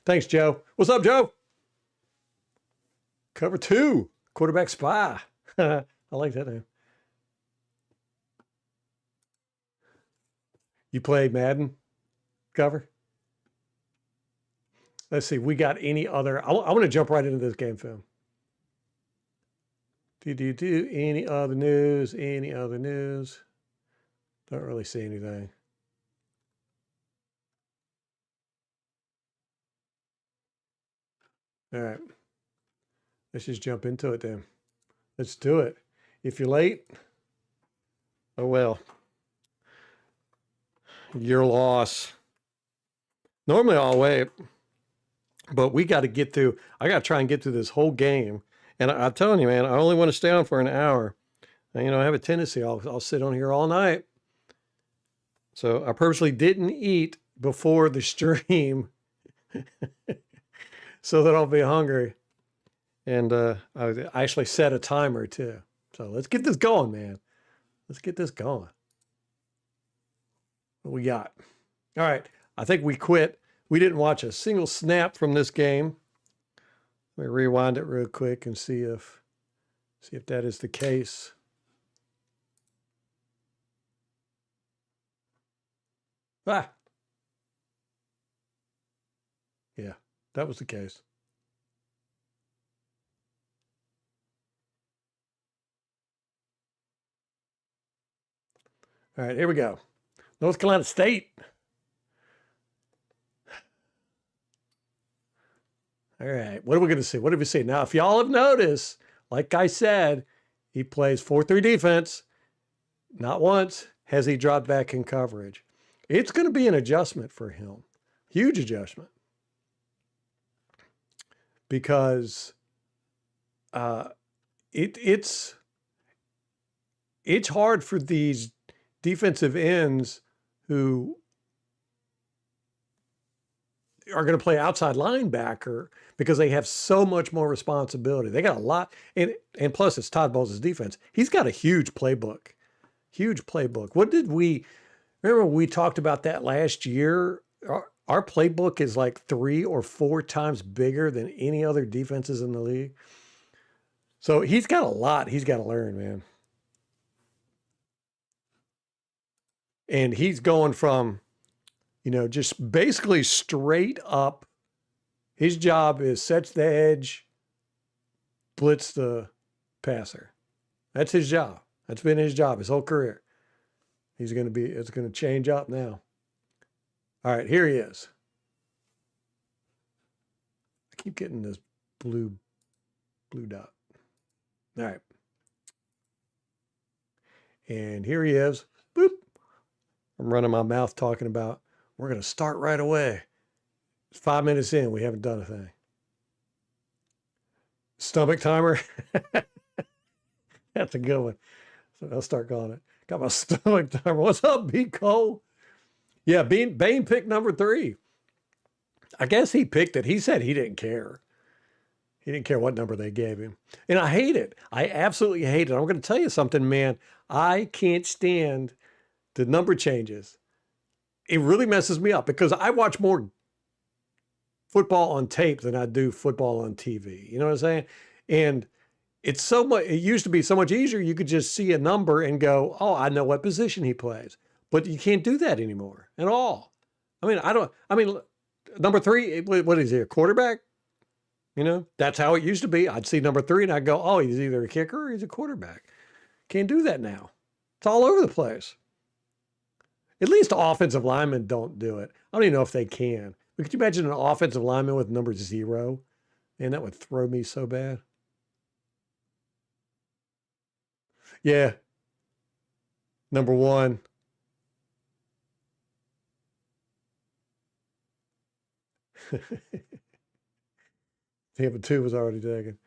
Thanks, Joe. What's up, Joe? Cover 2, quarterback spy. I like that name. You played Madden cover? Let's see. We got any other? I want to jump right into this game film. Do any other news? Any other news? Don't really see anything. All right. Let's just jump into it then. Let's do it. If you're late, oh well. Your loss. Normally I'll wait, but we got to get through. I got to try and get through this whole game. And I'm telling you, man, I only want to stay on for an hour. And, you know, I have a tendency, I'll sit on here all night. So I purposely didn't eat before the stream so that I'll be hungry. And I actually set a timer too. So let's get this going, man. Let's get this going. What we got? All right. I think we quit. We didn't watch a single snap from this game. Let me rewind it real quick and see if that is the case. Ah. Yeah, that was the case. All right, here we go. North Carolina State. All right, what are we going to see? What did we see? Now, if y'all have noticed, like I said, he plays 4-3 defense. Not once has he dropped back in coverage. It's going to be an adjustment for him. Huge adjustment. Because it's hard for these defensive ends who are going to play outside linebacker because they have so much more responsibility. They got a lot, and plus it's Todd Bowles' defense. He's got a huge playbook. Huge playbook. What did we remember? We talked about that last year. Our playbook is like 3 or 4 times bigger than any other defenses in the league. So he's got a lot he's got to learn, man. And he's going from, you know, just basically straight up. His job is sets the edge, blitz the passer. That's his job. That's been his job his whole career. It's going to change up now. All right, here he is. I keep getting this blue dot. All right. And here he is. Boop. I'm running my mouth talking about we're going to start right away. 5 minutes in, we haven't done a thing. Stomach timer. That's a good one. So I'll start calling it. Got my stomach timer. What's up, B. Cole? Yeah, Bain picked number 3. I guess he picked it. He said he didn't care. He didn't care what number they gave him. And I hate it. I absolutely hate it. I'm going to tell you something, man. I can't stand the number changes. It really messes me up because I watch more football on tape than I do football on TV. You know what I'm saying? And it's so much, it used to be so much easier. You could just see a number and go, oh, I know what position he plays. But you can't do that anymore at all. I mean, number 3, what is he, a quarterback? You know, that's how it used to be. I'd see number 3 and I'd go, oh, he's either a kicker or he's a quarterback. Can't do that now. It's all over the place. At least offensive linemen don't do it. I don't even know if they can. But could you imagine an offensive lineman with number 0? Man, that would throw me so bad. Yeah. Number 1. Tampa 2 was already taken.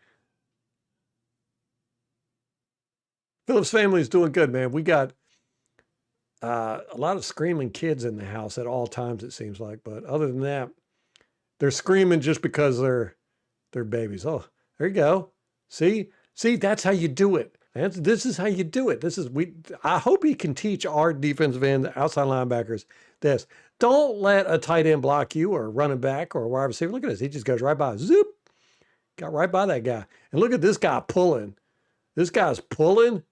Phillips family is doing good, man. We got a lot of screaming kids in the house at all times, it seems like. But other than that, they're screaming just because they're babies. Oh, there you go. See, that's how you do it. This is how you do it. I hope he can teach our defensive end, outside linebackers this. Don't let a tight end block you or a running back or a wide receiver. Look at this. He just goes right by. Zoop. Got right by that guy. And look at this guy pulling. This guy's pulling,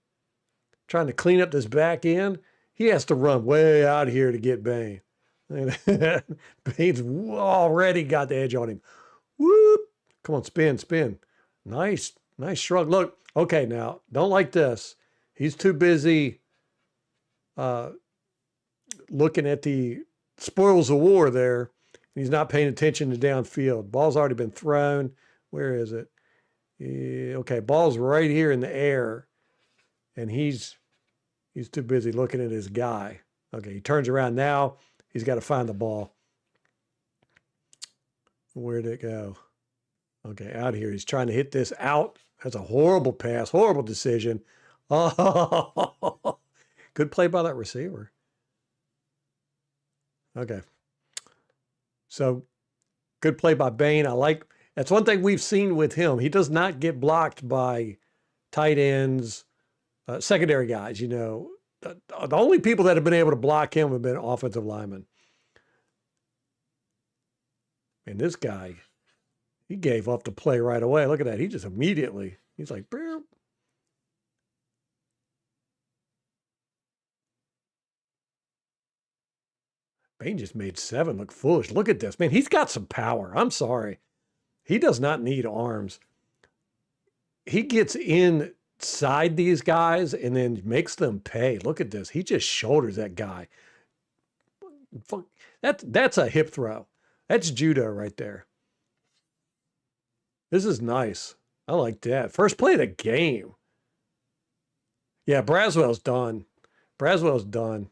trying to clean up this back end. He has to run way out here to get Bain. And Bain's already got the edge on him. Whoop. Come on, spin. Nice shrug. Look, okay, now, don't like this. He's too busy looking at the spoils of war there. He's not paying attention to downfield. Ball's already been thrown. Where is it? Okay, ball's right here in the air. And he's too busy looking at his guy. Okay, he turns around now. He's got to find the ball. Where'd it go? Okay, out here. He's trying to hit this out. That's a horrible pass, horrible decision. Oh, good play by that receiver. Okay. So, good play by Bain. That's one thing we've seen with him. He does not get blocked by tight ends, secondary guys, The only people that have been able to block him have been offensive linemen. And this guy, he gave up the play right away. Look at that. He just immediately, he's like, Burp. Bain just made 7 look foolish. Look at this. Man, he's got some power. I'm sorry. He does not need arms. He gets inside these guys and then makes them pay. Look at this. He just shoulders that guy. That's a hip throw. That's judo right there. This is nice. I like that. First play of the game. Yeah, Braswell's done. Braswell's done.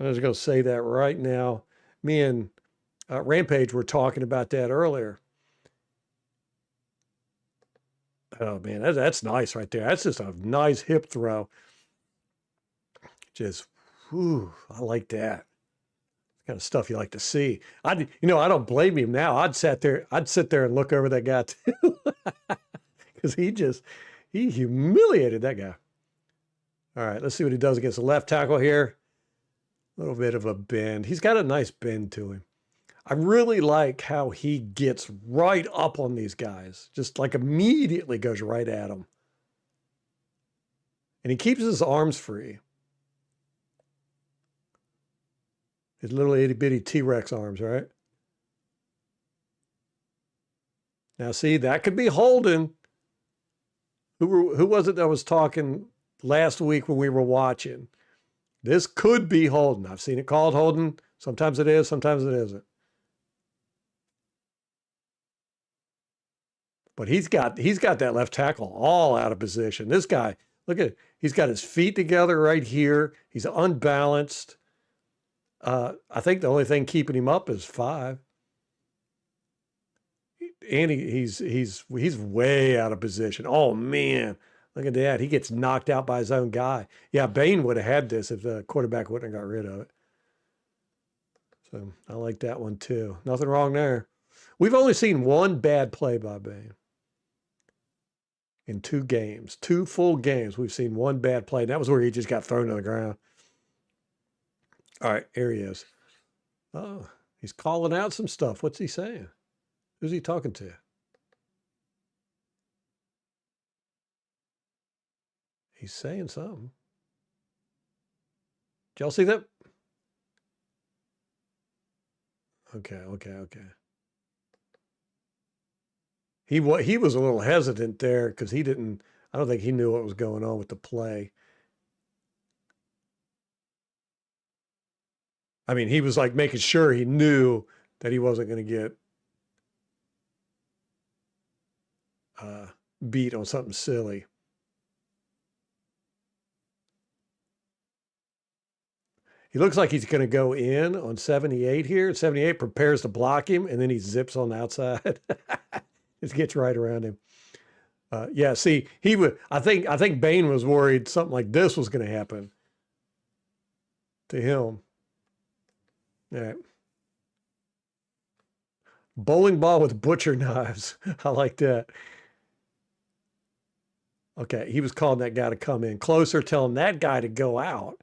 I was going to say that right now. Me and Rampage were talking about that earlier. Oh, man, that's nice right there. That's just a nice hip throw. Just, whew, I like that. Kind of stuff you like to see. I don't blame him now. I'd sit there and look over that guy too. Because he humiliated that guy. All right, let's see what he does against the left tackle here. A little bit of a bend. He's got a nice bend to him. I really like how he gets right up on these guys. Just like immediately goes right at them. And he keeps his arms free. His little itty bitty T-Rex arms, right? Now, see, that could be holding. Who was it that was talking last week when we were watching? This could be holding. I've seen it called holding. Sometimes it is, sometimes it isn't. But he's got that left tackle all out of position. This guy, look at it. He's got his feet together right here. He's unbalanced. I think the only thing keeping him up is 5. And he's way out of position. Oh man, look at that. He gets knocked out by his own guy. Yeah, Bain would have had this if the quarterback wouldn't have got rid of it. So I like that one too. Nothing wrong there. We've only seen one bad play by Bain. In 2 games, 2 full games, we've seen one bad play. And that was where he just got thrown to the ground. All right, here he is. Oh, he's calling out some stuff. What's he saying? Who's he talking to? He's saying something. Did y'all see that? Okay. He was a little hesitant there because I don't think he knew what was going on with the play. I mean, he was like making sure he knew that he wasn't going to get beat on something silly. He looks like he's going to go in on 78 here. 78 prepares to block him, and then he zips on the outside. Just gets right around him. Yeah, see, I think Bain was worried something like this was going to happen to him. All right. Bowling ball with butcher knives. I like that. Okay, he was calling that guy to come in closer, telling that guy to go out.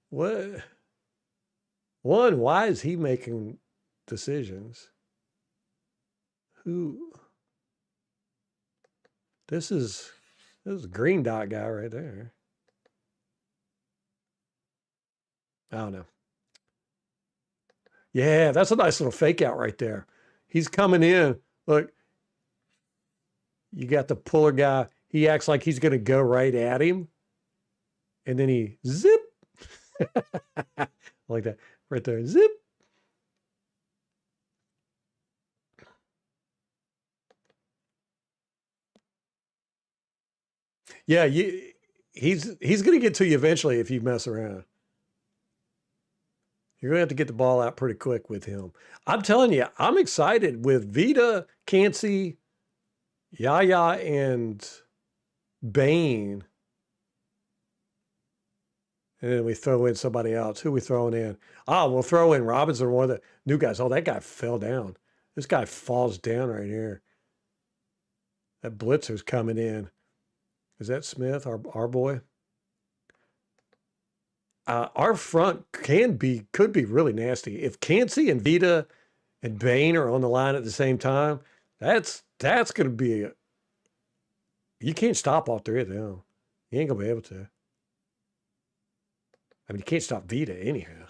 What? One, why is he making decisions? Who? This is a green dot guy right there. I don't know. Yeah, that's a nice little fake out right there. He's coming in. Look, you got the puller guy. He acts like he's going to go right at him. And then he zip. Like that right there. Zip. Yeah, he's going to get to you eventually if you mess around. You're going to have to get the ball out pretty quick with him. I'm telling you, I'm excited with Vita, Cansey, Yaya, and Bain. And then we throw in somebody else. Who are we throwing in? We'll throw in Robinson, one of the new guys. Oh, that guy fell down. This guy falls down right here. That blitzer's coming in. Is that Smith, our boy? Our front could be really nasty. If Cansey and Vita and Bain are on the line at the same time, that's going to be you can't stop all three of them. You ain't going to be able to. I mean, you can't stop Vita anyhow.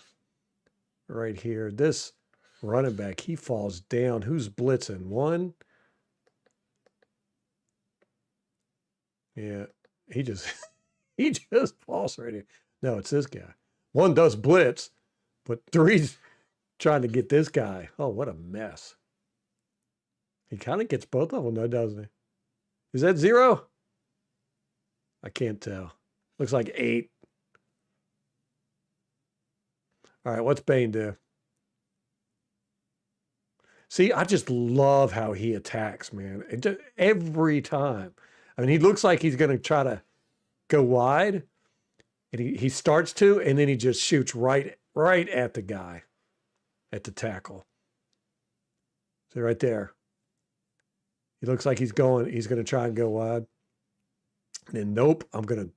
Right here, this running back, he falls down. Who's blitzing? One. Yeah, he just he just falls right here. No, it's this guy. One does blitz, but three's trying to get this guy. Oh, what a mess. He kind of gets both of them, though, doesn't he? Is that 0? I can't tell. Looks like 8. All right, what's Bain do? See, I just love how he attacks, man. Every time. I mean, he looks like he's going to try to go wide, and he starts to, and then he just shoots right at the guy, at the tackle. So right there. He looks like he's going to try and go wide. And then, nope, I'm going to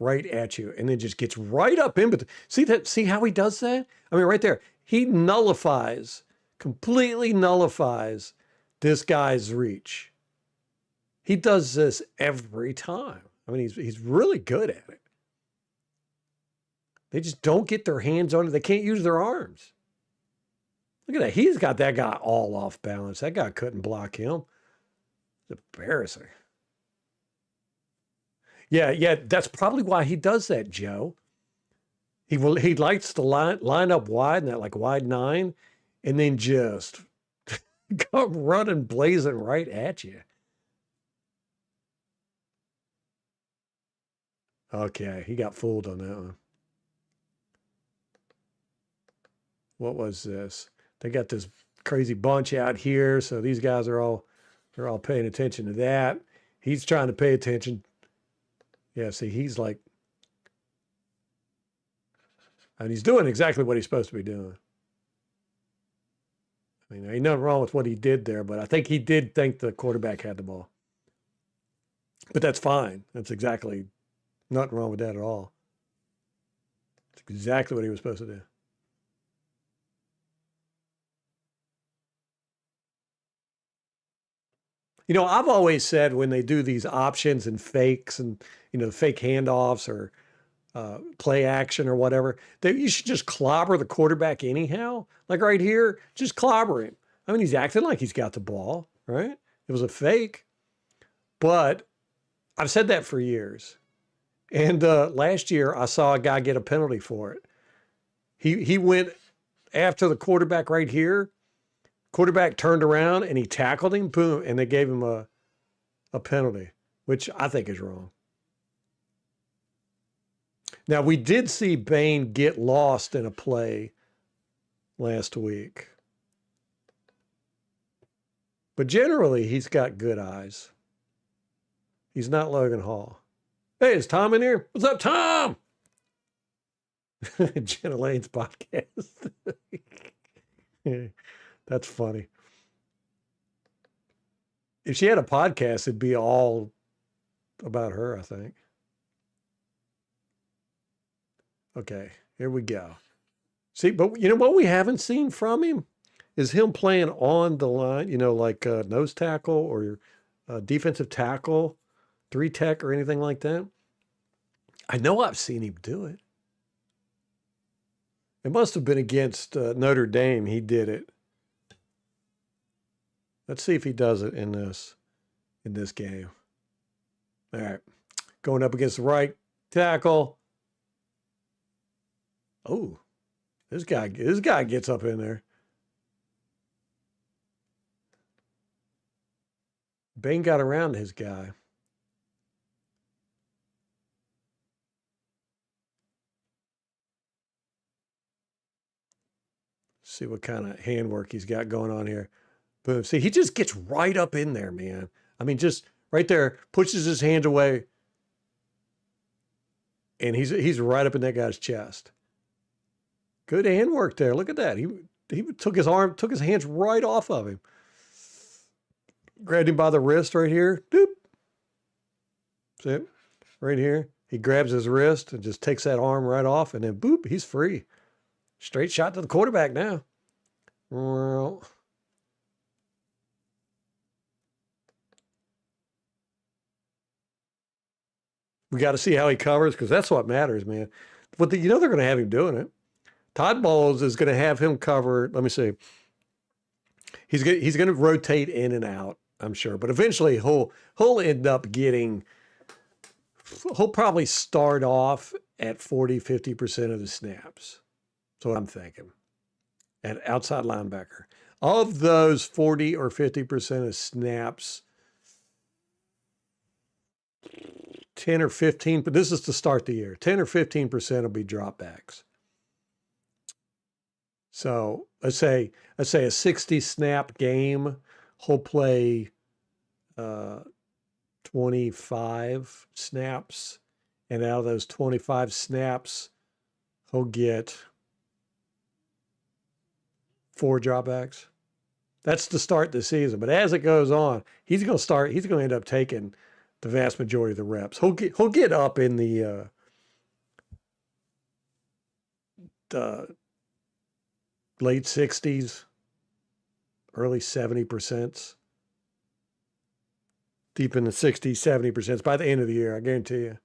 right at you, and then just gets right up in between. See how he does that? I mean, right there, he completely nullifies this guy's reach. He does this every time. I mean, he's really good at it. They just don't get their hands on it. They can't use their arms. Look at that. He's got that guy all off balance. That guy couldn't block him. It's embarrassing. Yeah, that's probably why he does that, Joe. He likes to line up wide in that like wide 9, and then just come running, blazing right at you. Okay, he got fooled on that one. What was this? They got this crazy bunch out here, so these guys they're all paying attention to that. He's trying to pay attention. Yeah, see, he's like, and he's doing exactly what he's supposed to be doing. I mean, ain't nothing wrong with what he did there, but I think he did think the quarterback had the ball. But that's fine. That's exactly nothing wrong with that at all. It's exactly what he was supposed to do. You know, I've always said when they do these options and fakes and, the fake handoffs or play action or whatever, that you should just clobber the quarterback anyhow. Like right here, just clobber him. I mean, he's acting like he's got the ball, right? It was a fake. But I've said that for years. And last year, I saw a guy get a penalty for it. He went after the quarterback right here. Quarterback turned around and he tackled him, boom, and they gave him a penalty, which I think is wrong. Now, we did see Bain get lost in a play last week. But generally, he's got good eyes. He's not Logan Hall. Hey, is Tom in here? What's up, Tom? Jenna Lane's podcast. That's funny. If she had a podcast, it'd be all about her, I think. Okay, here we go. See, but you know what we haven't seen from him is him playing on the line, like nose tackle or defensive tackle, three tech or anything like that. I know I've seen him do it. It must have been against Notre Dame. He did it. Let's see if he does it in this game. All right, going up against the right tackle. Oh, this guy gets up in there. Bain got around his guy. See what kind of handwork he's got going on here. Boom. See, he just gets right up in there, man. I mean, just right there, pushes his hand away, and he's right up in that guy's chest. Good handwork there. Look at that. He took his hands right off of him. Grabbed him by the wrist right here. Doop. See it? Right here. He grabs his wrist and just takes that arm right off, and then boop, he's free. Straight shot to the quarterback now. Well, we got to see how he covers because that's what matters, man. But they're going to have him doing it. Todd Bowles is going to have him cover. Let me see. He's going to rotate in and out, I'm sure, but eventually he'll end up getting. He'll probably start off at 40-50% of the snaps. That's what I'm thinking. At outside linebacker. Of those 40 or 50% of snaps, 10 or 15, but this is to start the year. 10 or 15% will be dropbacks. So let's say a 60 snap game, he'll play 25 snaps, and out of those 25 snaps, he'll get 4 dropbacks. That's to start the season. But as it goes on, he's going to end up taking the vast majority of the reps. He'll get up in the late 60s, early 70%, deep in the 60s, 70% by the end of the year, I guarantee you.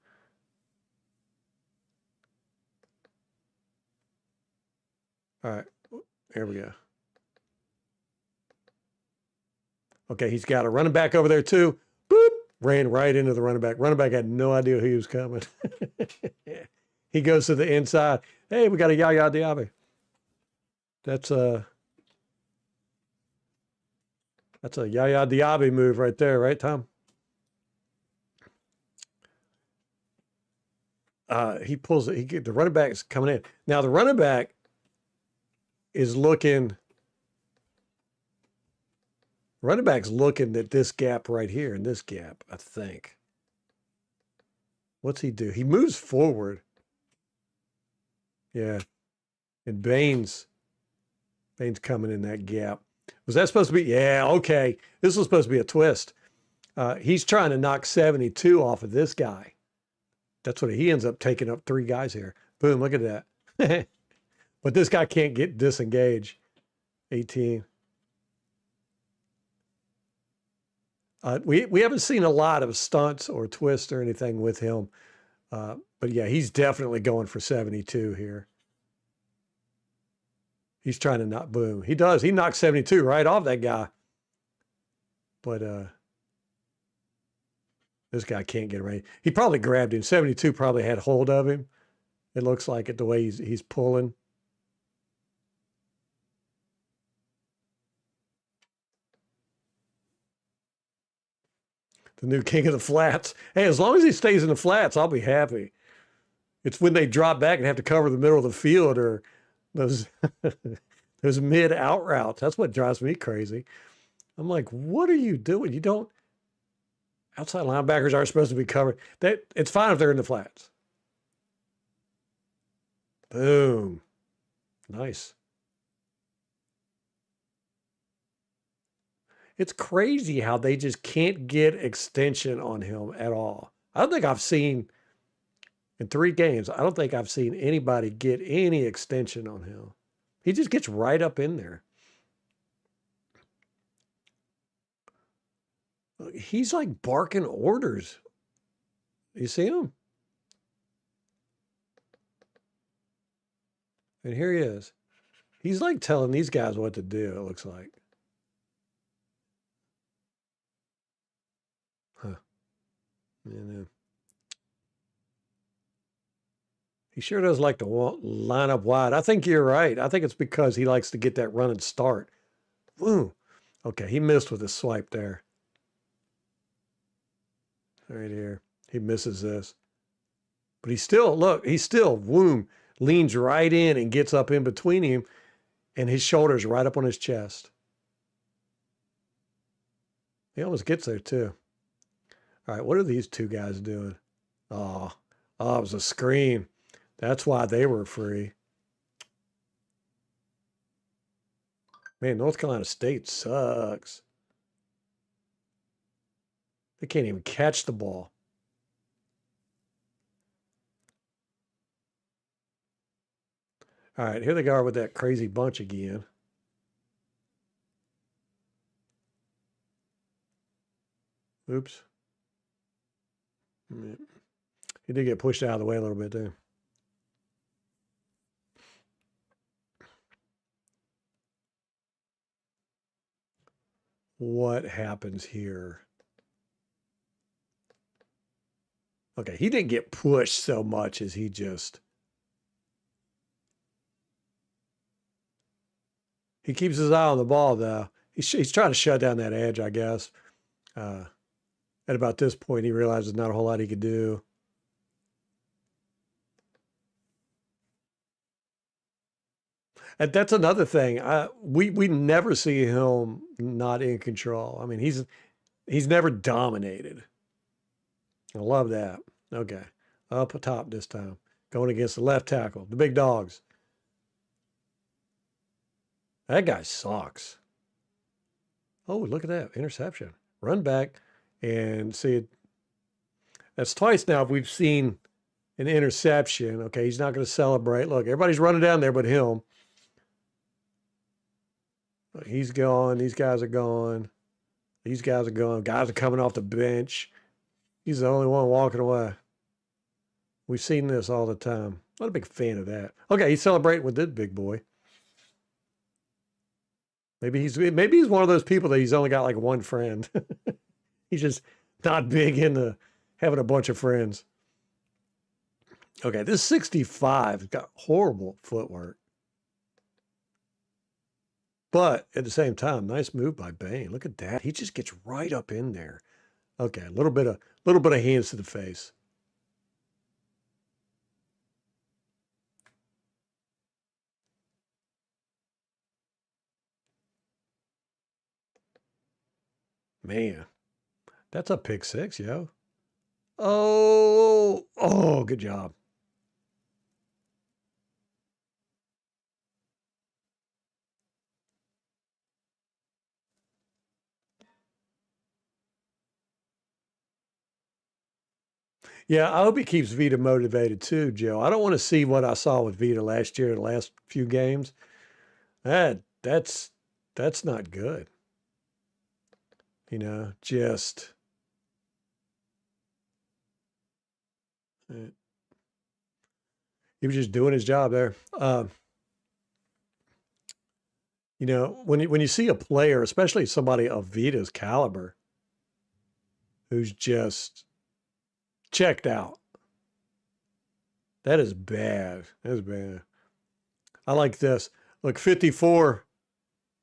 All right, here we go. Okay, he's got a running back over there too. Boop, ran right into the running back. Running back had no idea he was coming. He goes to the inside. Hey, we got a Yaya Diaby. That's a Yaya Diaby move right there, right, Tom? He pulls it. The running back is coming in. Now the running back is looking. Running back's looking at this gap right here in this gap, I think. What's he do? He moves forward. Yeah. And Bain's coming in that gap. Was that supposed to be? Yeah, okay. This was supposed to be a twist. He's trying to knock 72 off of this guy. That's what he ends up taking up 3 guys here. Boom, look at that. But this guy can't get disengaged. 18. We haven't seen a lot of stunts or twists or anything with him. But yeah, he's definitely going for 72 here. He's trying to knock, boom. He does. He knocks 72 right off that guy. But this guy can't get away. He probably grabbed him. 72 probably had hold of him. It looks like it the way he's pulling. The new king of the flats. Hey, as long as he stays in the flats, I'll be happy. It's when they drop back and have to cover the middle of the field or those those mid-out routes. That's what drives me crazy. I'm like, what are you doing? You don't. Outside linebackers aren't supposed to be covered. It's fine if they're in the flats. Boom. Nice. It's crazy how they just can't get extension on him at all. I don't think I've seen, in 3 games, I don't think I've seen anybody get any extension on him. He just gets right up in there. He's like barking orders. You see him? And here he is. He's like telling these guys what to do, it looks like. Huh. Yeah. He sure does like to line up wide. I think you're right. I think it's because he likes to get that run and start. Woo. Okay, he missed with his swipe there. Right here. He misses this. But he still, look, leans right in and gets up in between him, and his shoulder's right up on his chest. He almost gets there, too. All right, what are these 2 guys doing? Oh, it was a screen. That's why they were free. Man, North Carolina State sucks. They can't even catch the ball. All right, here they are with that crazy bunch again. Oops. He did get pushed out of the way a little bit, too. What happens here? Okay, he didn't get pushed so much as he just... He keeps his eye on the ball, though. He's trying to shut down that edge, I guess. At about this point, he realizes not a whole lot he could do. And that's another thing. We never see him not in control. I mean, he's never dominated. I love that. Okay, up top this time, going against the left tackle, the big dogs. That guy sucks. Oh, look at that interception! Run back and see. That's twice now we've seen an interception. Okay, he's not going to celebrate. Look, everybody's running down there but him. He's gone. These guys are gone. These guys are gone. Guys are coming off the bench. He's the only one walking away. We've seen this all the time. Not a big fan of that. Okay, he's celebrating with this big boy. Maybe he's one of those people that he's only got like one friend. He's just not big into having a bunch of friends. Okay, this 65 has got horrible footwork. But at the same time, nice move by Bain. Look at that. He just gets right up in there. Okay, a little bit of hands to the face. Man, that's a pick 6, yo. Oh, good job. Yeah, I hope he keeps Vita motivated too, Joe. I don't want to see what I saw with Vita last year, the last few games. That's not good. Just he was just doing his job there. When you see a player, especially somebody of Vita's caliber, who's just checked out, that is bad. That is bad. I like this. Look, 54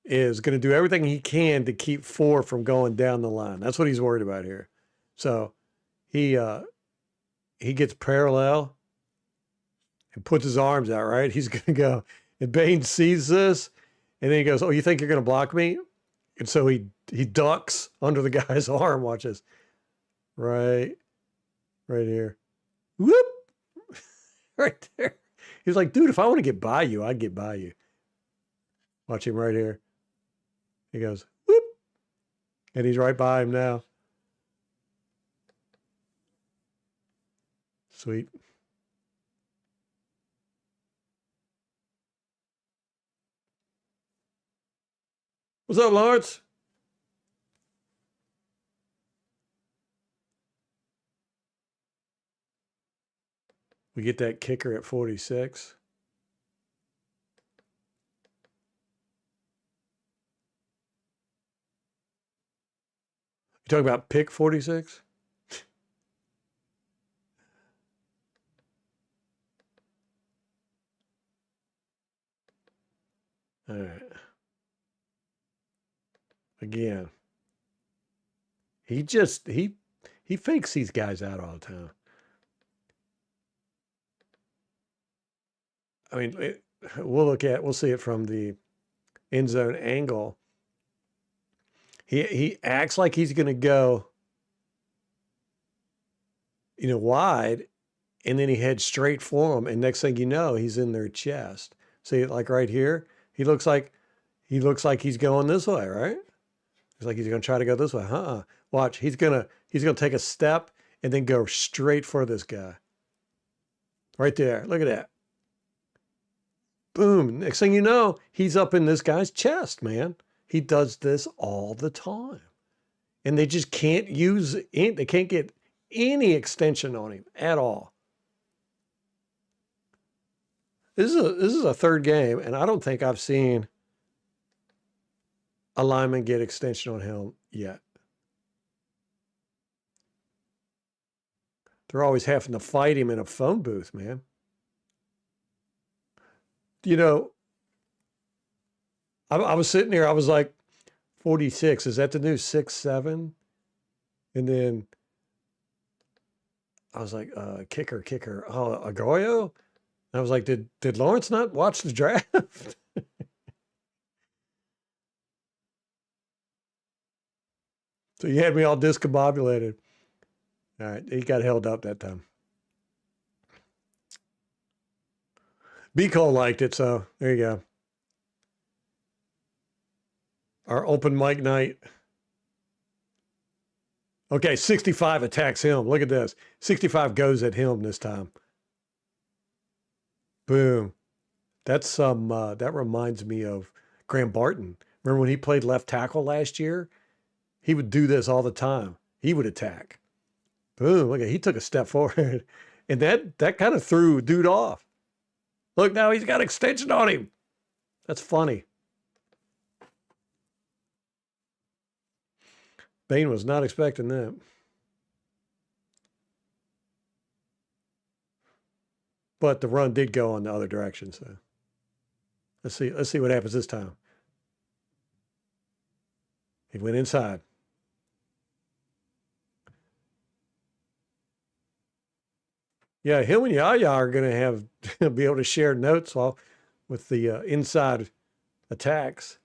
is going to do everything he can to keep 4 from going down the line. That's what he's worried about here. So he gets parallel and puts his arms out, right? He's going to go. And Bain sees this, and then he goes, "Oh, you think you're going to block me?" And so he ducks under the guy's arm. Watch this. Right here. Whoop! Right there. He's like, "Dude, if I want to get by you, I'd get by you." Watch him right here. He goes, whoop. And he's right by him now. Sweet. What's up, Lawrence? We get that kicker at 46. You talking about pick 46? All right. Again, he fakes these guys out all the time. I mean, we'll see it from the end zone angle. He acts like he's going to go, wide, and then he heads straight for him, and next thing you know, he's in their chest. See, like right here, he looks like he's going this way, right? It's like he's going to try to go this way. Watch, he's going to take a step and then go straight for this guy. Right there. Look at that. Boom. Next thing you know, he's up in this guy's chest, man. He does this all the time. And they just can't they can't get any extension on him at all. This is a third game, and I don't think I've seen a lineman get extension on him yet. They're always having to fight him in a phone booth, man. I was sitting there, I was like, 46, is that the new 6'7"? And then I was like, kicker. Oh, Agoyo? And I was like, did Lawrence not watch the draft? So you had me all discombobulated. All right, he got held up that time. B. Cole liked it, so there you go. Our open mic night. Okay, 65 attacks him. Look at this. 65 goes at him this time. Boom. That's that reminds me of Graham Barton. Remember when he played left tackle last year? He would do this all the time. He would attack. Boom. Look at, he took a step forward. And that kind of threw dude off. Look, now he's got extension on him. That's funny. Bain was not expecting that. But the run did go on the other direction, so let's see what happens this time. He went inside. Yeah, him and Yaya are going to have be able to share notes with the inside attacks.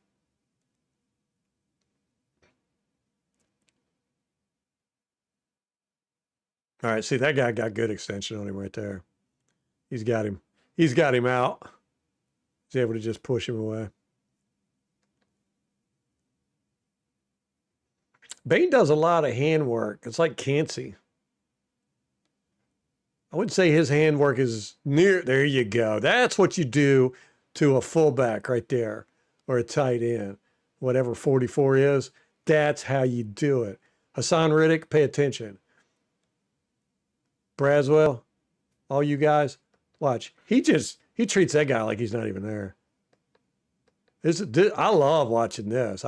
All right, see, that guy got good extension on him right there. He's got him. He's got him out. He's able to just push him away. Bain does a lot of hand work. It's like Cansey. I wouldn't say his hand work is near. There you go. That's what you do to a fullback right there, or a tight end, whatever 44 is. That's how you do it. Hassan Riddick, pay attention. Braswell, all you guys, watch. He treats that guy like he's not even there. I love watching this.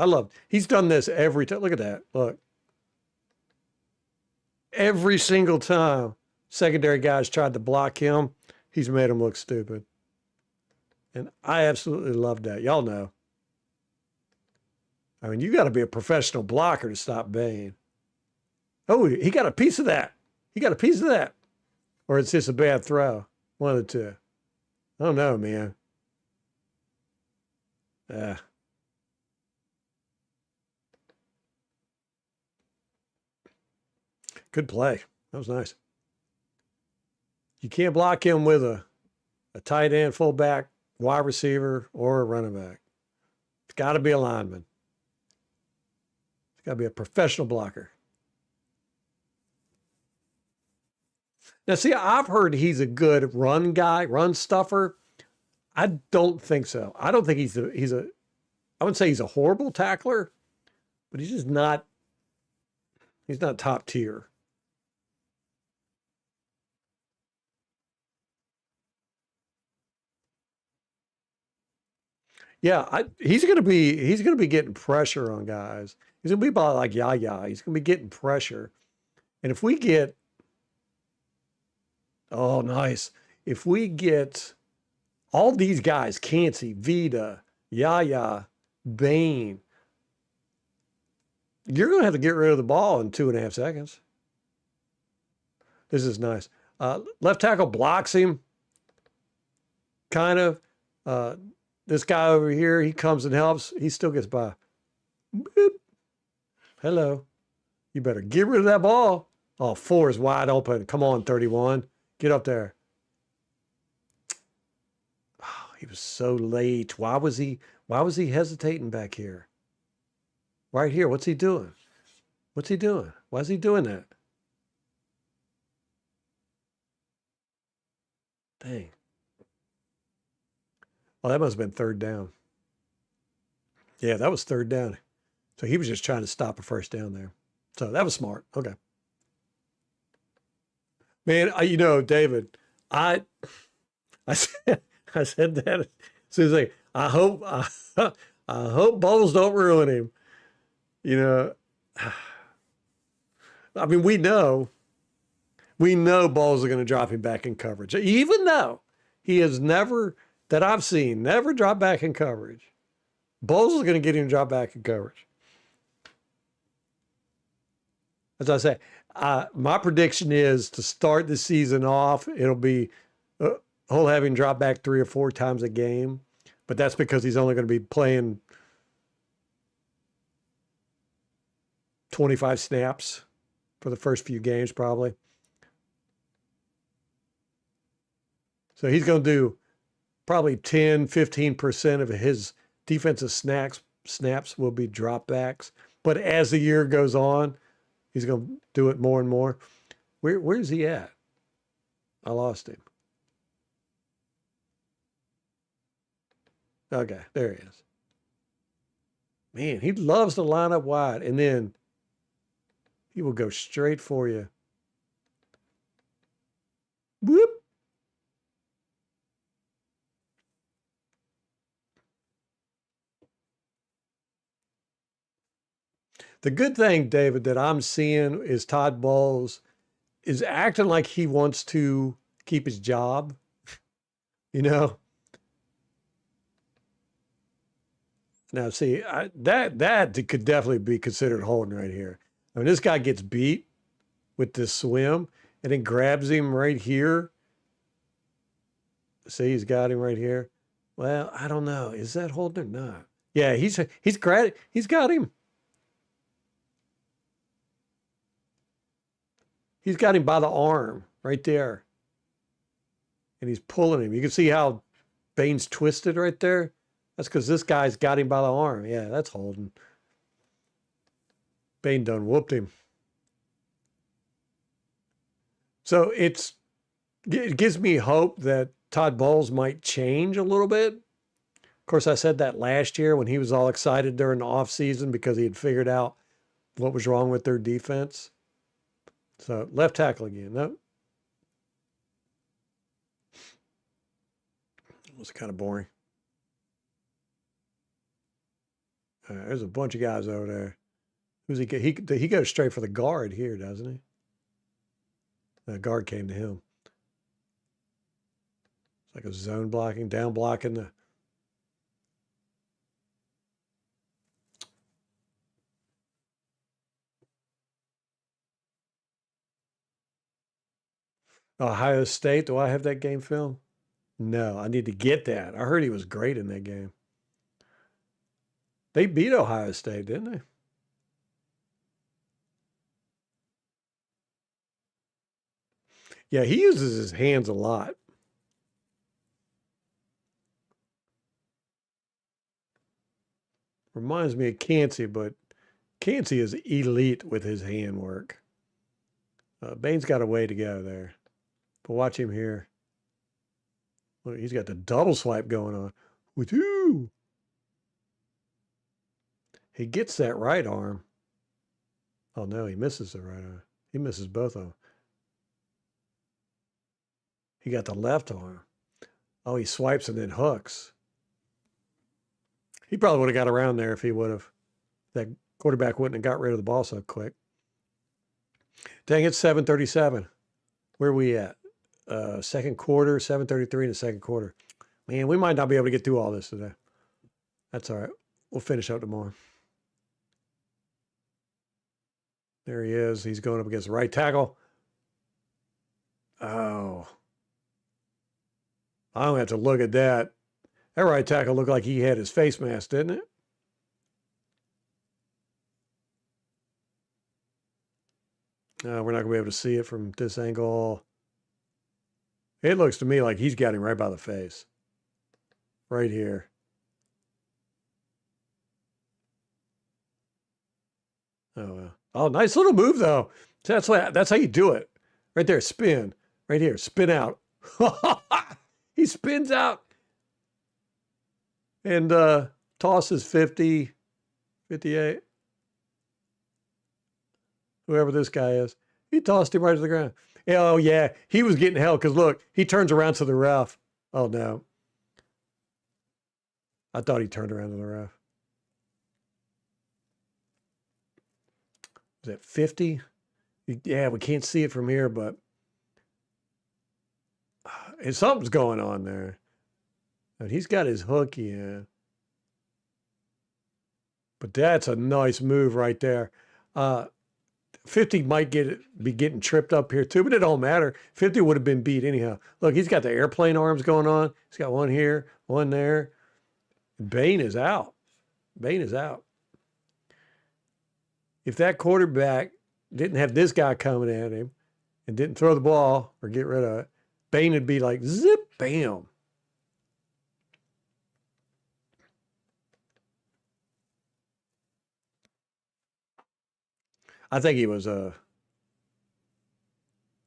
He's done this every time. Look at that. Look. Every single time secondary guys tried to block him, he's made them look stupid. And I absolutely love that. Y'all know. I mean, you got to be a professional blocker to stop Bain. Oh, he got a piece of that. He got a piece of that. Or it's just a bad throw. One of the two. I don't know, man. Good play. That was nice. You can't block him with a tight end, fullback, wide receiver, or a running back. It's got to be a lineman. It's got to be a professional blocker. Now, see, I've heard he's a good run guy, run stuffer. I don't think so. I don't think I wouldn't say he's a horrible tackler, but he's not top tier. Yeah, he's gonna be getting pressure on guys. He's gonna be about like Yaya. He's gonna be getting pressure. And if we get, oh nice. If we get all these guys, Cansey, Vita, Yaya, Bain, you're gonna have to get rid of the ball in 2.5 seconds. This is nice. Left tackle blocks him, kind of. Uh, this guy over here, he comes and helps. He still gets by. Boop. Hello. You better get rid of that ball. Oh, 4 is wide open. Come on, 31. Get up there. Oh, he was so late. Why was he hesitating back here? Right here. What's he doing? What's he doing? Why is he doing that? Dang. Oh, that must have been third down. Yeah, that was third down. So he was just trying to stop a first down there. So that was smart. Okay. Man, David, I I said I said that as soon as I hope Bowles don't ruin him. You know, I mean, we know Bowles are going to drop him back in coverage, even though he has never, that I've seen, never dropped back in coverage. Bowles is going to get him to drop back in coverage. As I say, my prediction is to start the season off, it'll be he'll have him drop back 3 or 4 times a game, but that's because he's only going to be playing 25 snaps for the first few games, probably. So he's going to do probably 10, 15% of his defensive snaps will be dropbacks. But as the year goes on, he's going to do it more and more. Where's he at? I lost him. Okay, there he is. Man, he loves to line up wide, and then he will go straight for you. Whoop. The good thing, David, that I'm seeing is Todd Bowles is acting like he wants to keep his job. You know. Now, see, that could definitely be considered holding right here. I mean, this guy gets beat with this swim and then grabs him right here. See, he's got him right here. Well, I don't know. Is that holding or not? Yeah, he's got him. He's got him by the arm right there. And he's pulling him. You can see how Bain's twisted right there. That's because this guy's got him by the arm. Yeah, that's holding. Bain done whooped him. So it gives me hope that Todd Bowles might change a little bit. Of course, I said that last year when he was all excited during the offseason because he had figured out what was wrong with their defense. So left tackle again. No. It was kind of boring. There's a bunch of guys over there. Who's he? He goes straight for the guard here, doesn't he? The guard came to him. It's like a zone blocking, down blocking the. Ohio State. Do I have that game film? No, I need to get that. I heard he was great in that game. They beat Ohio State, didn't they? Yeah, he uses his hands a lot. Reminds me of Cansey, but Cansey is elite with his handwork. Bain's got a way to go there. But watch him here. Look, he's got the double swipe going on. With you. He gets that right arm. Oh, no, he misses the right arm. He misses both of them. He got the left arm. Oh, he swipes and then hooks. He probably would have got around there if he would have. That quarterback wouldn't have got rid of the ball so quick. Dang, it's 7:37. Where are we at? Second quarter, 7:33 in the second quarter. Man, we might not be able to get through all this today. That's all right. We'll finish up tomorrow. There he is. He's going up against the right tackle. Oh. I don't have to look at that. That right tackle looked like he had his face mask, didn't it? We're not going to be able to see it from this angle. It looks to me like he's got him right by the face. Right here. Oh, oh, nice little move, though. That's how you do it. Right there, spin. Right here, spin out. He spins out. And tosses 50, 58. Whoever this guy is. He tossed him right to the ground. Oh, yeah. He was getting held because, look, he turns around to the ref. Oh, no. I thought he turned around to the ref. Is that 50? Yeah, we can't see it from here, but something's going on there. And he's got his hooky in. But that's a nice move right there. 50 might be getting tripped up here too, but it don't matter. 50 would have been beat anyhow. Look, he's got the airplane arms going on. He's got one here, one there. Bain is out. Bain is out. If that quarterback didn't have this guy coming at him and didn't throw the ball or get rid of it, Bain would be like, zip, bam. I think he was I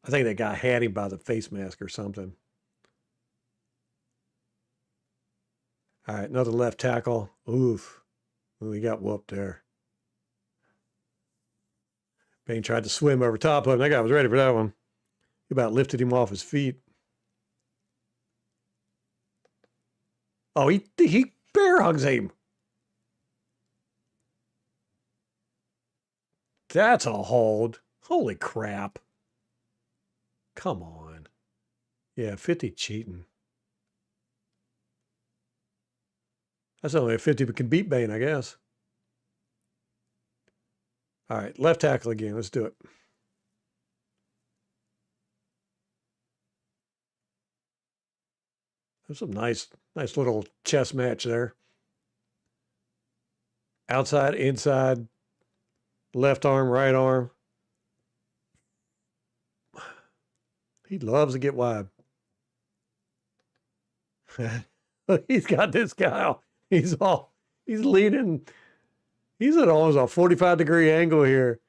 think that guy had him by the face mask or something. All right, another left tackle. Oof. Ooh, he got whooped there. Bain tried to swim over top of him. That guy was ready for that one. He about lifted him off his feet. Oh, he bear hugs him. That's a hold. Holy crap. Come on. Yeah, 50 cheating. That's only a 50 but can beat Bain, I guess. All right, left tackle again. Let's do it. There's some nice little chess match there. Outside, inside, left arm, right arm. He loves to get wide. He's got this guy. He's leaning. He's at almost a 45-degree angle here.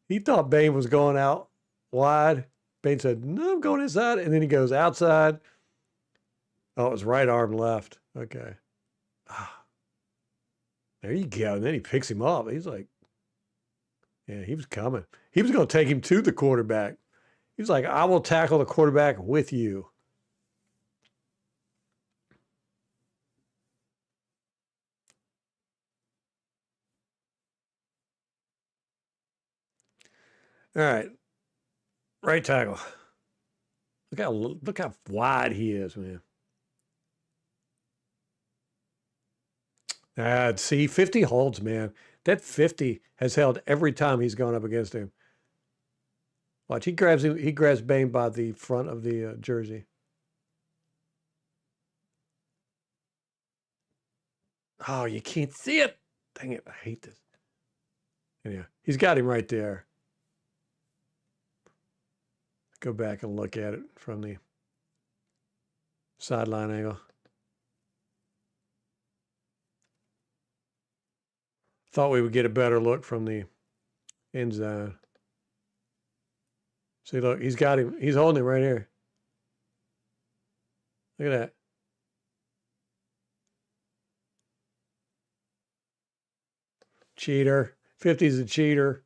He thought Bain was going out wide. Bain said, no, I'm going inside. And then he goes outside. Oh, it was right arm left. Okay. There you go. And then he picks him up. He's like, yeah, he was coming. He was going to take him to the quarterback. He was like, I will tackle the quarterback with you. All right. Right tackle. Look how wide he is, man. See, 50 holds, man. That 50 has held every time he's gone up against him. Watch, he grabs Bain by the front of the jersey. Oh, you can't see it. Dang it, I hate this. Yeah, he's got him right there. Go back and look at it from the sideline angle. Thought we would get a better look from the end zone. See, look, he's got him. He's holding him right here. Look at that. Cheater. 50's a cheater.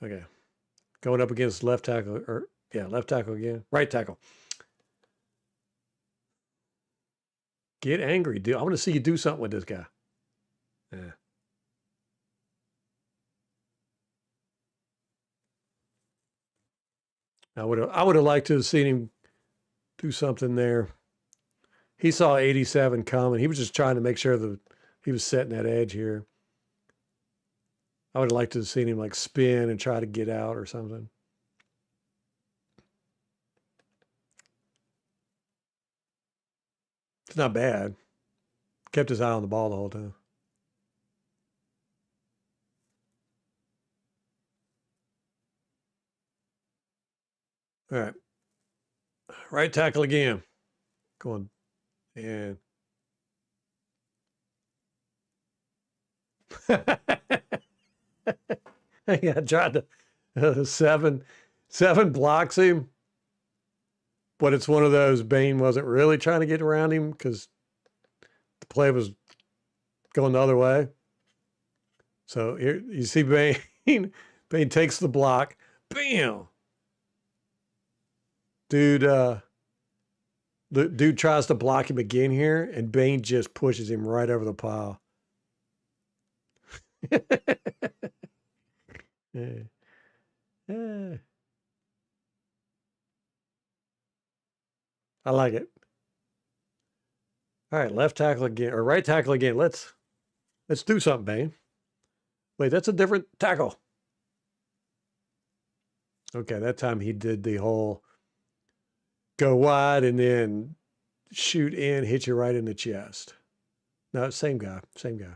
Okay. Going up against left tackle, or yeah, left tackle again. Right tackle. Get angry, dude. I want to see you do something with this guy. Yeah. I would have liked to have seen him do something there. He saw 87 coming. He was just trying to make sure that he was setting that edge here. I would have liked to have seen him like spin and try to get out or something. It's not bad. Kept his eye on the ball the whole time. All right. Right tackle again. Going and yeah, tried to seven blocks him, but it's one of those. Bain wasn't really trying to get around him because the play was going the other way. So here you see Bain. Bain takes the block. Bam. Dude, the dude tries to block him again here, and Bain just pushes him right over the pile. Yeah. Yeah. I like it. All right, left tackle again, or right tackle again. Let's do something, Bain. Wait, that's a different tackle. Okay, that time he did the whole go wide and then shoot in, hit you right in the chest. No, same guy, same guy.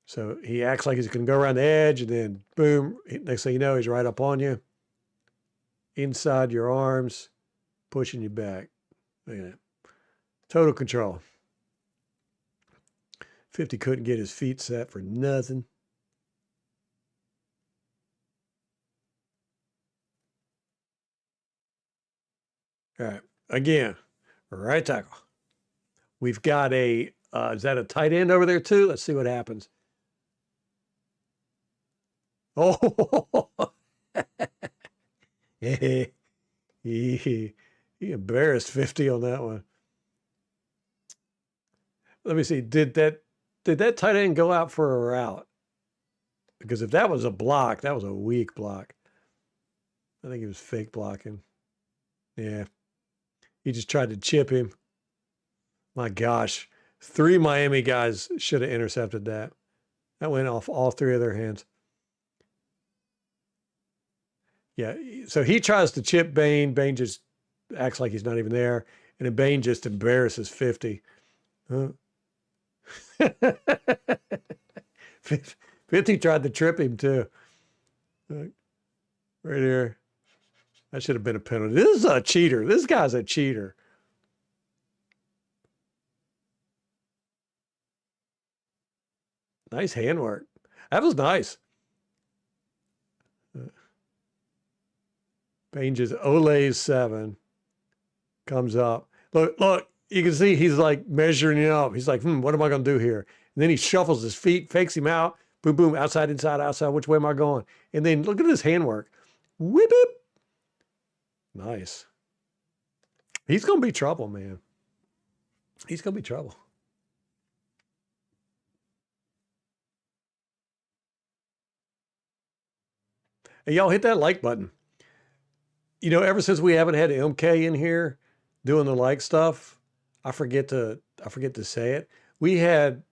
So he acts like he's going to go around the edge, and then boom, next thing you know, he's right up on you, inside your arms, pushing you back. Look at that. Total control. 50 couldn't get his feet set for nothing. All right, again, right tackle. We've got a, is that a tight end over there too? Let's see what happens. Oh, he embarrassed 50 on that one. Let me see. Did that tight end go out for a route? Because if that was a block, that was a weak block. I think he was fake blocking. Yeah. He just tried to chip him. My gosh. 3 Miami guys should have intercepted that. That went off all 3 of their hands. Yeah. So he tries to chip Bain. Bain just acts like he's not even there. And then Bain just embarrasses 50. Huh? 50 tried to trip him too. Right here. That should have been a penalty. This is a cheater. This guy's a cheater. Nice handwork. That was nice. Bain just Olays 7. Comes up. Look, you can see he's like measuring it up. He's like, what am I going to do here? And then he shuffles his feet, fakes him out. Boom, boom, outside, inside, outside. Which way am I going? And then look at his handwork. Whip it. Nice. He's going to be trouble, man. He's going to be trouble. And y'all hit that like button. You know, ever since we haven't had MK in here doing the like stuff, I forget to say it. We had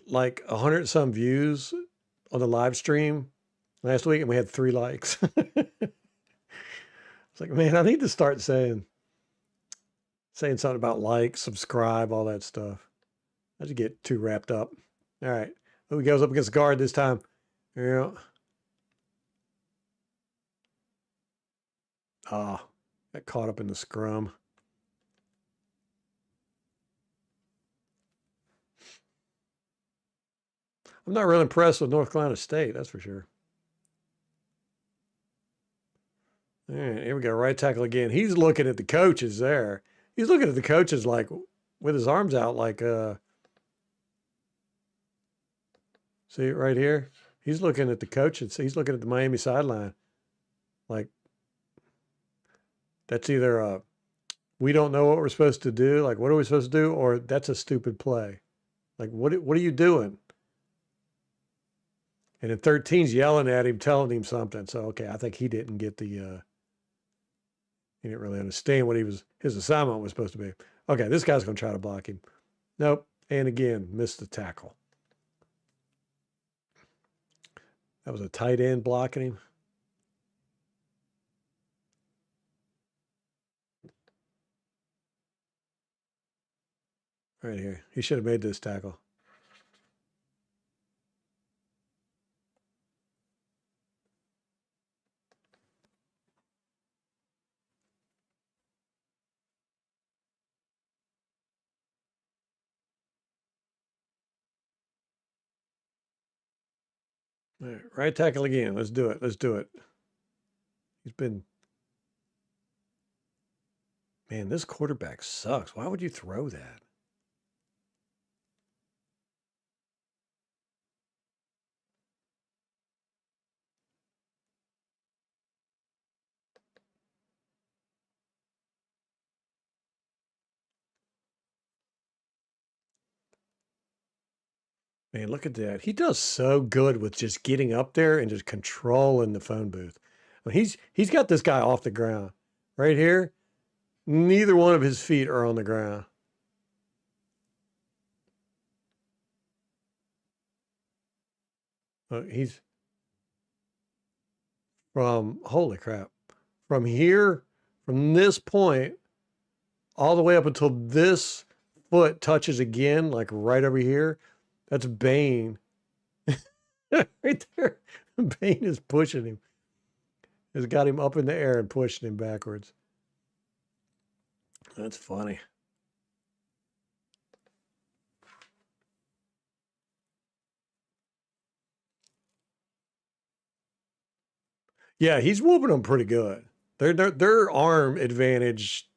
like 100 some views on the live stream last week, and we had 3 likes. It's like, man, I need to start saying something about like, subscribe, all that stuff. I just get too wrapped up. All right. Who goes up against guard this time? Yeah. Ah, got caught up in the scrum. I'm not really impressed with North Carolina State, that's for sure. All right, here we go. Right tackle again. He's looking at the coaches there. He's looking at the coaches like with his arms out, like see it right here? He's looking at the coaches. He's looking at the Miami sideline. Like that's either we don't know what we're supposed to do, like what are we supposed to do, or that's a stupid play. Like what are you doing? And then 13's yelling at him, telling him something. So okay, I think he didn't get the he didn't really understand what his assignment was supposed to be. Okay, this guy's gonna try to block him. Nope. And again, missed the tackle. That was a tight end blocking him. Right here. He should have made this tackle. All right, right tackle again. Let's do it. Let's do it. He's been. Man, this quarterback sucks. Why would you throw that? Man, look at that. He does so good with just getting up there and just controlling the phone booth. I mean, he's got this guy off the ground. Right here, neither one of his feet are on the ground. He's from, holy crap, from here, from this point, all the way up until this foot touches again, like right over here. That's Bain. Right there. Bain is pushing him. Has got him up in the air and pushing him backwards. That's funny. Yeah, he's whooping them pretty good. Their arm advantage,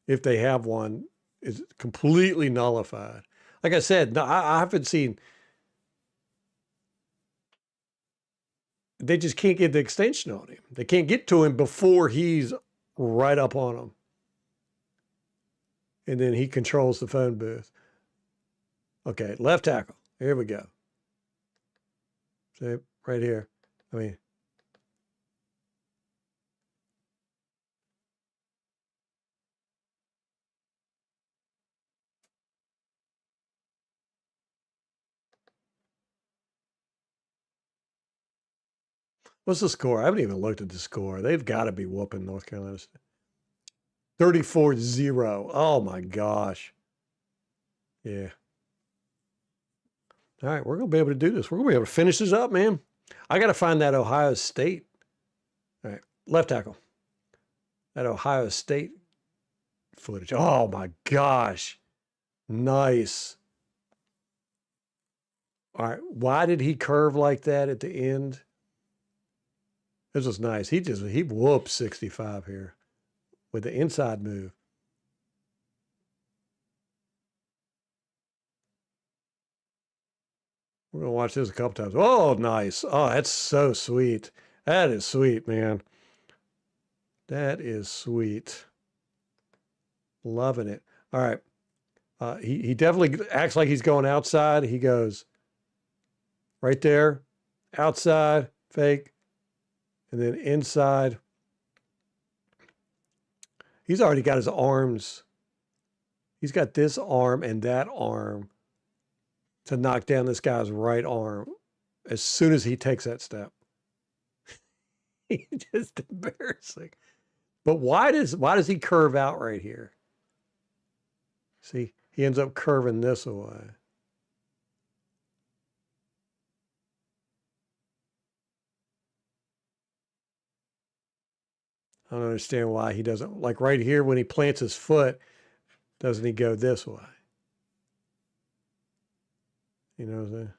if they have one, is completely nullified. Like I said, no, I haven't seen. They just can't get the extension on him. They can't get to him before he's right up on them. And then he controls the phone booth. Okay, left tackle. Here we go. See, right here. I mean, what's the score? I haven't even looked at the score. They've got to be whooping North Carolina State. 34-0. Oh my gosh. Yeah. All right, we're going to be able to do this. We're going to be able to finish this up, man. I got to find that Ohio State. All right, left tackle. That Ohio State footage. Oh my gosh. Nice. All right, why did he curve like that at the end? This was nice. He whooped 65 here with the inside move. We're going to watch this a couple times. Oh, nice. Oh, that's so sweet. That is sweet, man. That is sweet. Loving it. All right. He definitely acts like he's going outside. He goes right there, outside, fake, and then inside. He's already got his arms. He's got this arm and that arm to knock down this guy's right arm as soon as he takes that step. He's just embarrassing. But why does he curve out right here? See, he ends up curving this away. I don't understand why he doesn't, like right here when he plants his foot, doesn't he go this way? You know what I'm saying?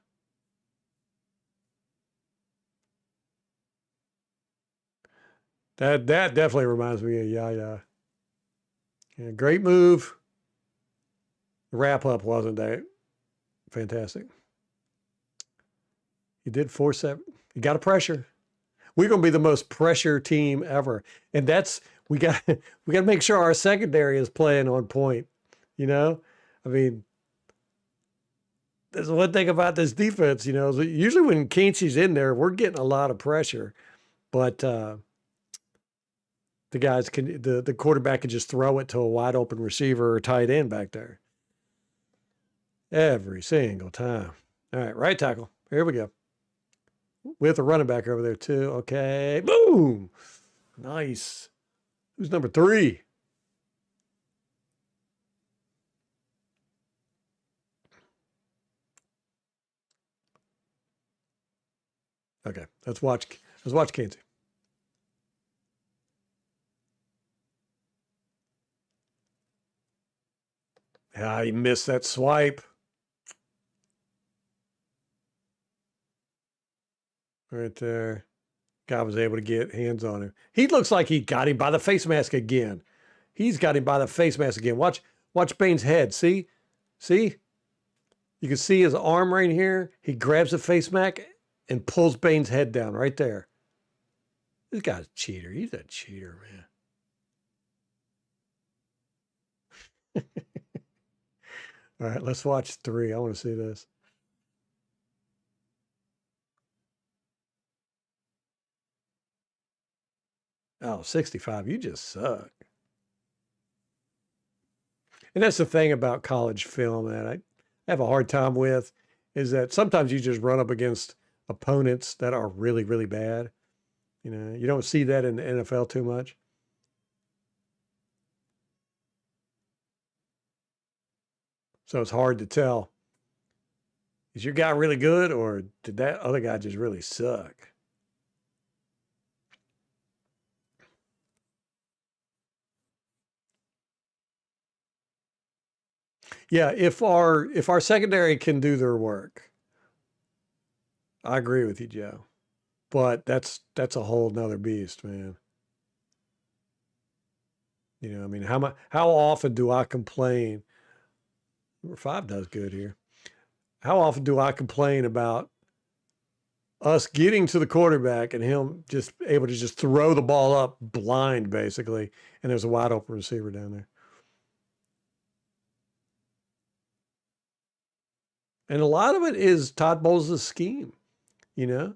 That definitely reminds me of Yaya. Yeah, great move. The wrap up wasn't that fantastic. He did force that. He got a pressure. We're going to be the most pressure team ever, and that's we got to make sure our secondary is playing on point. You know, I mean, there's one thing about this defense. You know, usually when Kincey's in there, we're getting a lot of pressure, but the quarterback can just throw it to a wide open receiver or tight end back there every single time. All right, right tackle. Here we go. With a running back over there too. Okay, boom, nice. Who's number 3? Okay, let's watch Kinsey. Ah, he missed that swipe. Right there. Guy was able to get hands on him. He looks like he got him by the face mask again. He's got him by the face mask again. Watch Bain's head. See? See? You can see his arm right here. He grabs the face mask and pulls Bain's head down right there. This guy's a cheater. He's a cheater, man. All right, let's watch 3. I want to see this. Oh, 65. You just suck. And that's the thing about college film that I have a hard time with is that sometimes you just run up against opponents that are really, really bad. You know, you don't see that in the NFL too much. So it's hard to tell. Is your guy really good or did that other guy just really suck? Yeah, if our secondary can do their work, I agree with you, Joe. But that's a whole nother beast, man. You know, I mean, how often do I complain? Number 5 does good here. How often do I complain about us getting to the quarterback and him just able to just throw the ball up blind, basically, and there's a wide open receiver down there. And a lot of it is Todd Bowles' scheme. You know,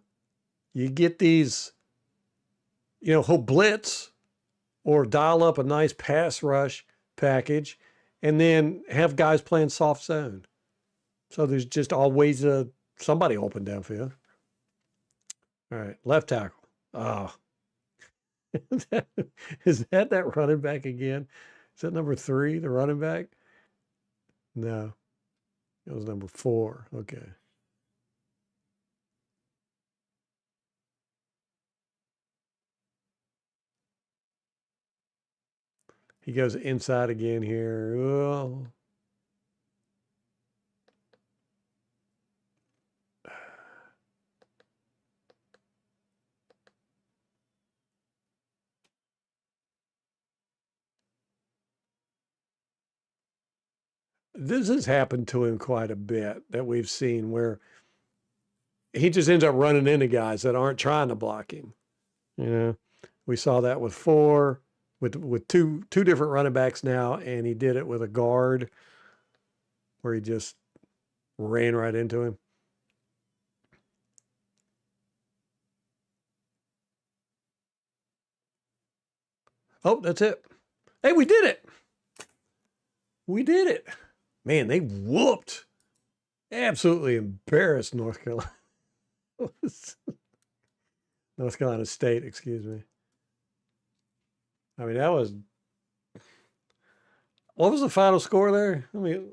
you get these, he'll blitz or dial up a nice pass rush package and then have guys playing soft zone. So there's just always somebody open downfield. All right, left tackle. Oh, is that running back again? Is that number 3, the running back? No, it was number 4. Okay. He goes inside again here. Oh. This has happened to him quite a bit that we've seen where he just ends up running into guys that aren't trying to block him. You know, we saw that with 4, with two different running backs now, and he did it with a guard where he just ran right into him. Oh, that's it. Hey, we did it. We did it. Man, they whooped. Absolutely embarrassed North Carolina. North Carolina State, excuse me. I mean, what was the final score there? I mean,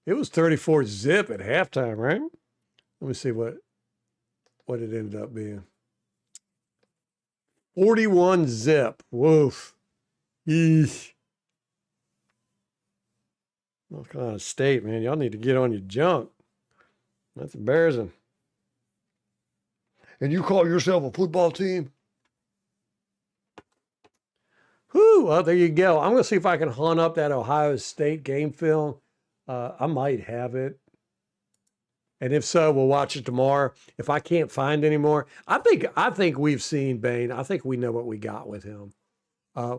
it was 34-zip at halftime, right? Let me see what it ended up being. 41-zip. Woof. Eesh. North Carolina State, man, y'all need to get on your junk. That's embarrassing. And you call yourself a football team? Whew, well, there you go. I'm going to see if I can hunt up that Ohio State game film. I might have it. And if so, we'll watch it tomorrow. If I can't find any more, I think we've seen Bain. I think we know what we got with him.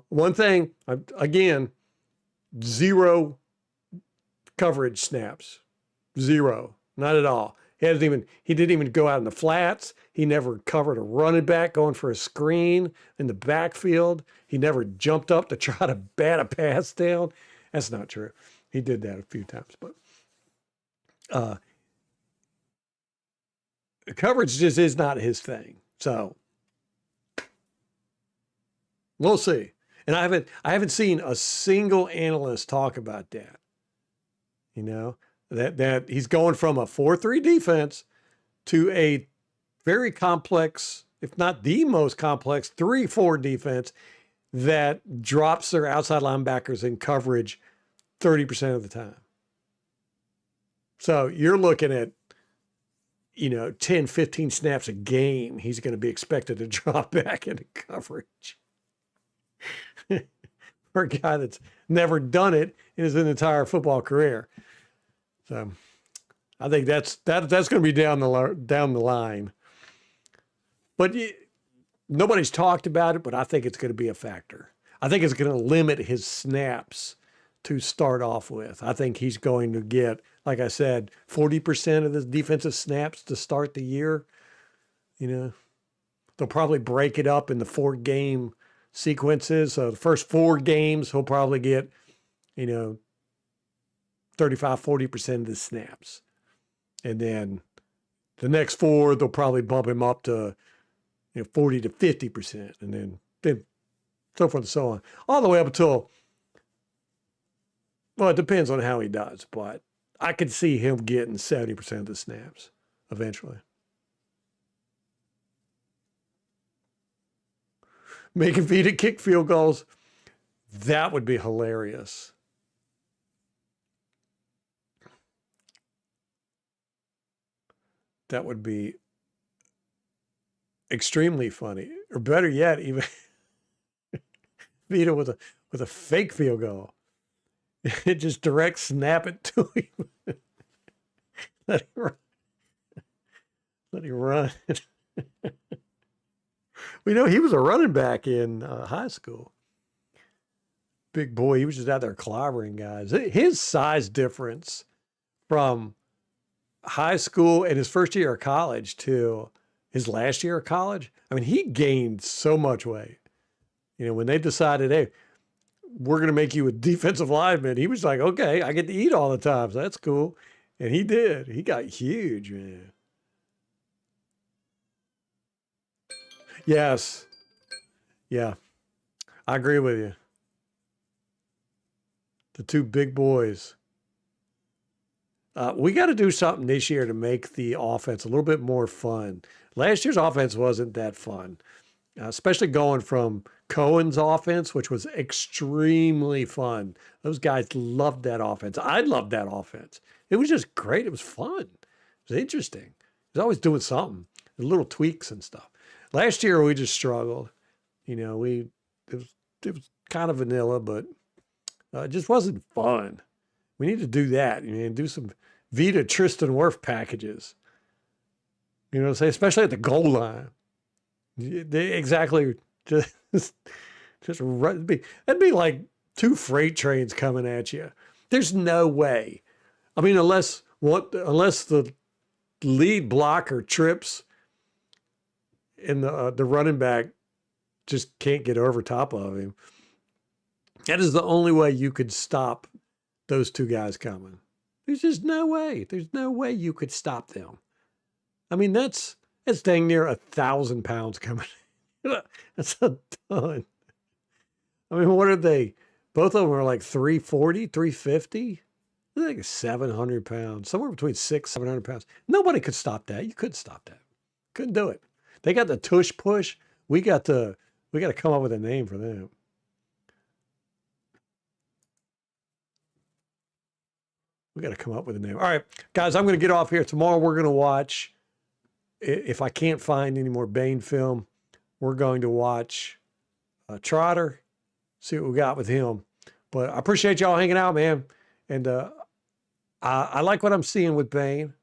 One thing, again, zero coverage snaps. Zero. Not at all. He didn't even go out in the flats. He never covered a running back going for a screen in the backfield. He never jumped up to try to bat a pass down. That's not true. He did that a few times, but coverage just is not his thing. So we'll see. And I haven't seen a single analyst talk about that. You know, that he's going from a 4-3 defense to a very complex, if not the most complex, 3-4 defense that drops their outside linebackers in coverage 30% of the time. So you're looking at, 10, 15 snaps a game, he's going to be expected to drop back into coverage. For a guy that's never done it in his entire football career. So I think that's going to be down the line. But nobody's talked about it, but I think it's going to be a factor. I think it's going to limit his snaps to start off with. I think he's going to get, like I said, 40% of his defensive snaps to start the year. They'll probably break it up into 4-game sequences. So the first 4 games, he'll probably get, 35, 40% of the snaps. And then the next 4, they'll probably bump him up to 40 to 50%. And then so forth and so on. All the way up until, well, it depends on how he does. But I could see him getting 70% of the snaps eventually. Making Vita kick field goals, that would be hilarious. That would be extremely funny. Or better yet, even Vita with a fake field goal. It just direct snap it to him. Let him run. Let him run. We know he was a running back in high school. Big boy. He was just out there clobbering guys. His size difference from high school and his first year of college to his last year of college, I mean, he gained so much weight. When they decided, hey, we're going to make you a defensive lineman, he was like, okay, I get to eat all the time, so that's cool. And he did. He got huge, man. Yes. Yeah. I agree with you. The 2 big boys. We got to do something this year to make the offense a little bit more fun. Last year's offense wasn't that fun, especially going from Cohen's offense, which was extremely fun. Those guys loved that offense. I loved that offense. It was just great. It was fun. It was interesting. He was always doing something, little tweaks and stuff. Last year we just struggled. It was kind of vanilla, but it just wasn't fun. We need to do that. Do some Vita Tristan Wirf packages. Especially at the goal line. Exactly. Just run. That'd be like 2 freight trains coming at you. There's no way. I mean, unless the lead blocker trips and the running back just can't get over top of him. That is the only way you could stop those 2 guys coming. There's just no way. There's no way you could stop them. I mean, that's dang near 1,000 pounds coming. That's a ton. I mean, what are they? Both of them are like 340, 350. They're like 700 pounds, somewhere between 600-700 pounds. Nobody could stop that. You couldn't stop that. Couldn't do it. They got the tush push. We got to come up with a name for them. We got to come up with a name. All right, guys, I'm going to get off here. Tomorrow we're going to watch if I can't find any more Bain film, we're going to watch Trotter, see what we got with him. But I appreciate y'all hanging out, man. And I like what I'm seeing with Bain.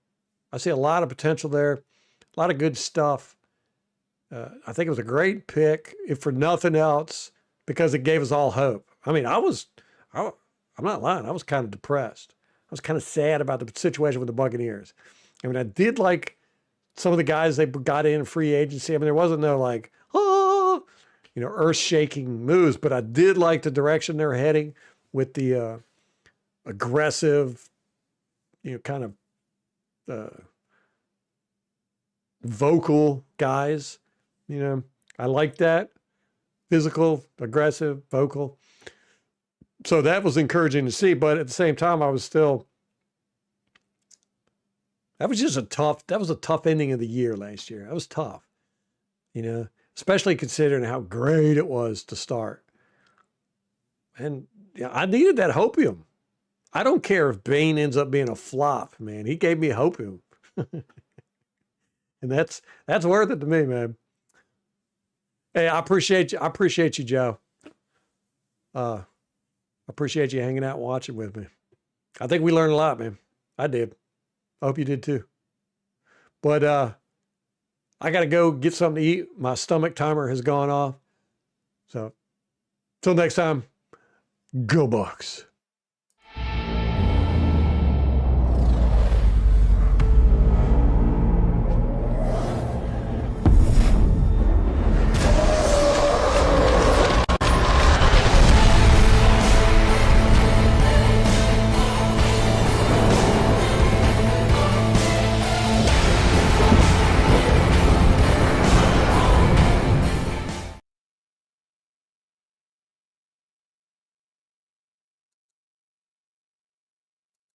I see a lot of potential there, a lot of good stuff. I think it was a great pick, if for nothing else, because it gave us all hope. I mean, I'm not lying. I was kind of depressed. I was kind of sad about the situation with the Buccaneers. I mean, I did like some of the guys they got in free agency. I mean, there wasn't no like, earth-shaking moves, but I did like the direction they're heading with the aggressive, kind of vocal guys. I like that. Physical, aggressive, vocal. So that was encouraging to see, but at the same time, that was a tough ending of the year last year. That was tough, especially considering how great it was to start. And I needed that hopium. I don't care if Bain ends up being a flop, man. He gave me hopium. And that's worth it to me, man. Hey, I appreciate you. I appreciate you, Joe. I appreciate you hanging out and watching with me. I think we learned a lot, man. I did. I hope you did too. But I got to go get something to eat. My stomach timer has gone off. So, till next time, go Bucs.